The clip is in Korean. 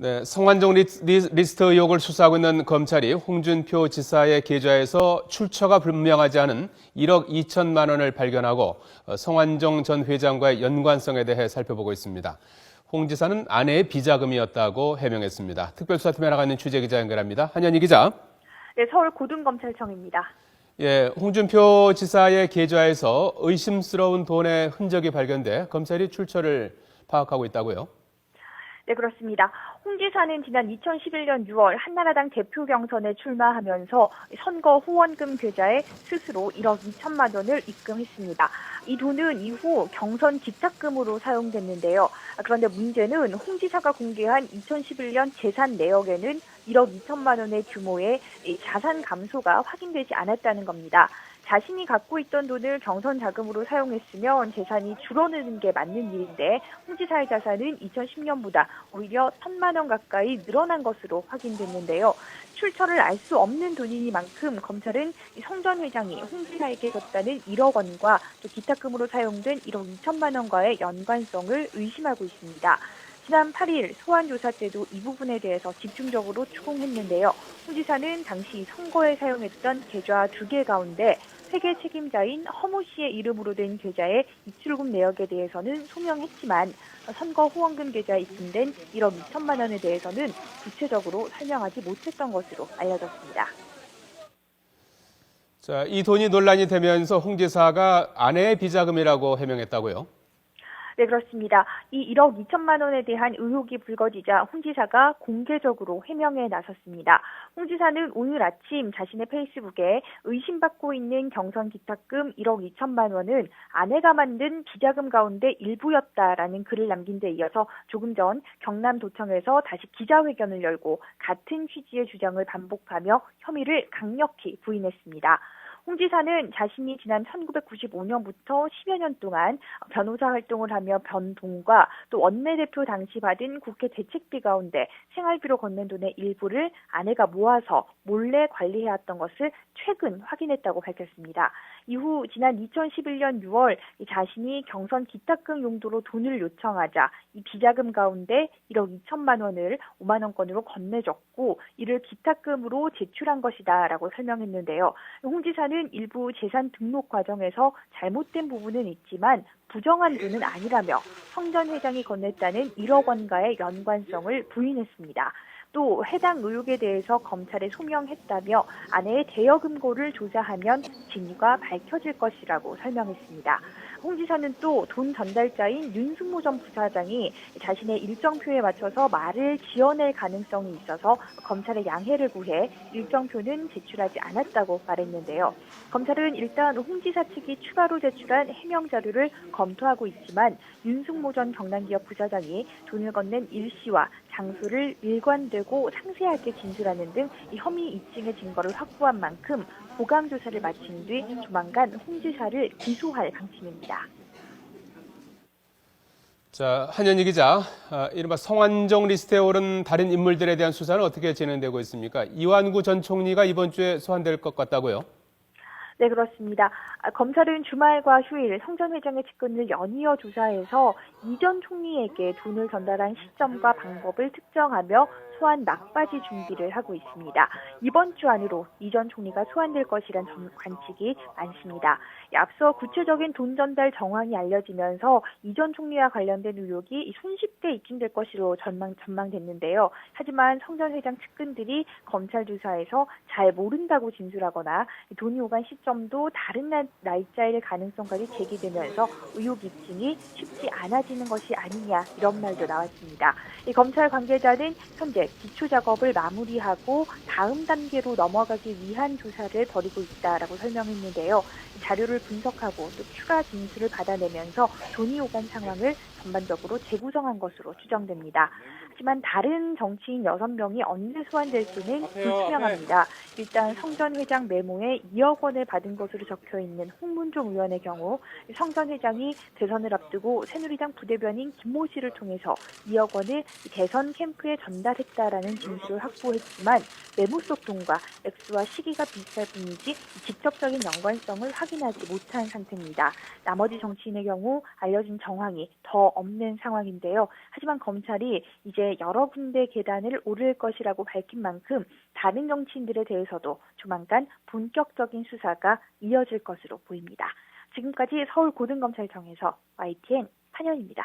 네, 성완종 리스트 의혹을 수사하고 있는 검찰이 홍준표 지사의 계좌에서 출처가 불명하지 않은 1억 2천만 원을 발견하고 성완종 전 회장과의 연관성에 대해 살펴보고 있습니다. 홍 지사는 아내의 비자금이었다고 해명했습니다. 특별수사팀에 나가 있는 취재기자 연결합니다. 한현희 기자. 네, 서울 고등검찰청입니다. 예, 홍준표 지사의 계좌에서 의심스러운 돈의 흔적이 발견돼 검찰이 출처를 파악하고 있다고요? 네, 그렇습니다. 홍 지사는 지난 2011년 6월 한나라당 대표 경선에 출마하면서 선거 후원금 계좌에 스스로 1억 2천만 원을 입금했습니다. 이 돈은 이후 경선 기탁금으로 사용됐는데요. 그런데 문제는 홍 지사가 공개한 2011년 재산 내역에는 1억 2천만 원의 규모의 자산 감소가 확인되지 않았다는 겁니다. 자신이 갖고 있던 돈을 경선 자금으로 사용했으면 재산이 줄어드는 게 맞는 일인데 홍 지사의 자산은 2010년보다 오히려 1,000만 원 가까이 늘어난 것으로 확인됐는데요. 출처를 알 수 없는 돈이니만큼 검찰은 성 전 회장이 홍 지사에게 줬다는 1억 원과 또 기탁금으로 사용된 1억 2천만 원과의 연관성을 의심하고 있습니다. 지난 8일 소환조사 때도 이 부분에 대해서 집중적으로 추궁했는데요. 홍 지사는 당시 선거에 사용했던 계좌 2개 가운데 회계 책임자인 허모 씨의 이름으로 된 계좌의 입출금 내역에 대해서는 소명했지만 선거 후원금 계좌에 입금된 1억 2천만 원에 대해서는 구체적으로 설명하지 못했던 것으로 알려졌습니다. 자, 이 돈이 논란이 되면서 홍 지사가 아내의 비자금이라고 해명했다고요? 네, 그렇습니다. 이 1억 2천만 원에 대한 의혹이 불거지자 홍 지사가 공개적으로 해명에 나섰습니다. 홍 지사는 오늘 아침 자신의 페이스북에 의심받고 있는 경선 기탁금 1억 2천만 원은 아내가 만든 비자금 가운데 일부였다라는 글을 남긴 데 이어서 조금 전 경남도청에서 다시 기자회견을 열고 같은 취지의 주장을 반복하며 혐의를 강력히 부인했습니다. 홍 지사는 자신이 지난 1995년부터 10여 년 동안 변호사 활동을 하며 번 돈과 또 원내대표 당시 받은 국회 대책비 가운데 생활비로 건넨 돈의 일부를 아내가 모아서 몰래 관리해왔던 것을 최근 확인했다고 밝혔습니다. 이후 지난 2011년 6월 자신이 경선 기탁금 용도로 돈을 요청하자 이 비자금 가운데 1억 2천만 원을 5만 원권으로 건네줬고 이를 기탁금으로 제출한 것이다라고 설명했는데요. 홍 지사는 일부 재산 등록 과정에서 잘못된 부분은 있지만 부정한 돈은 아니라며 성 전 회장이 건넸다는 1억 원과의 연관성을 부인했습니다. 또 해당 의혹에 대해서 검찰에 소명했다며 아내의 대여금고를 조사하면 진위가 밝혀질 것이라고 설명했습니다. 홍 지사는 또 돈 전달자인 윤승모 전 부사장이 자신의 일정표에 맞춰서 말을 지어낼 가능성이 있어서 검찰에 양해를 구해 일정표는 제출하지 않았다고 말했는데요. 검찰은 일단 홍 지사 측이 추가로 제출한 해명 자료를 검토하고 있지만 윤승모 전 경남기업 부사장이 돈을 건넨 일시와 장소를 일관되고 상세하게 진술하는 등 이 혐의 입증의 증거를 확보한 만큼 보강 조사를 마친 뒤 조만간 홍 지사를 기소할 방침입니다. 자, 한현희 기자, 이른바 성완종 리스트에 오른 다른 인물들에 대한 수사는 어떻게 진행되고 있습니까? 이완구 전 총리가 이번 주에 소환될 것 같다고요? 네, 그렇습니다. 검찰은 주말과 휴일 성 전 회장의 측근을 연이어 조사해서 이 전 총리에게 돈을 전달한 시점과 방법을 특정하며 소환 막바지 준비를 하고 있습니다. 이번 주 안으로 이 전 총리가 소환될 것이란 관측이 많습니다. 앞서 구체적인 돈 전달 정황이 알려지면서 이 전 총리와 관련된 의혹이 손쉽게 입증될 것으로 전망됐는데요. 하지만 성 전 회장 측근들이 검찰 조사에서 잘 모른다고 진술하거나 돈이 오간 시점도 다른 날짜일 가능성까지 제기되면서 의혹 입증이 쉽지 않아지는 것이 아니냐 이런 말도 나왔습니다. 이 검찰 관계자는 현재 기초 작업을 마무리하고 다음 단계로 넘어가기 위한 조사를 벌이고 있다라고 설명했는데요. 자료를 분석하고 또 추가 진술을 받아내면서 돈이 오간 상황을 전반적으로 재구성한 것으로 추정됩니다. 하지만 다른 정치인 6명이 언제 소환될지는 불투명합니다. 일단 성 전 회장 메모에 2억 원을 받은 것으로 적혀있는 홍문종 의원의 경우 성 전 회장이 대선을 앞두고 새누리당 부대변인 김모 씨를 통해서 2억 원을 대선 캠프에 전달했다라는 진술을 확보했지만 메모 속 돈과 액수와 시기가 비슷할 뿐이지 직접적인 연관성을 확인하지 못한 상태입니다. 나머지 정치인의 경우 알려진 정황이 더 없는 상황인데요. 하지만 검찰이 이제 이제 여러 군데 계단을 오를 것이라고 밝힌 만큼 다른 정치인들에 대해서도 조만간 본격적인 수사가 이어질 것으로 보입니다. 지금까지 서울고등검찰청에서 YTN 판현입니다.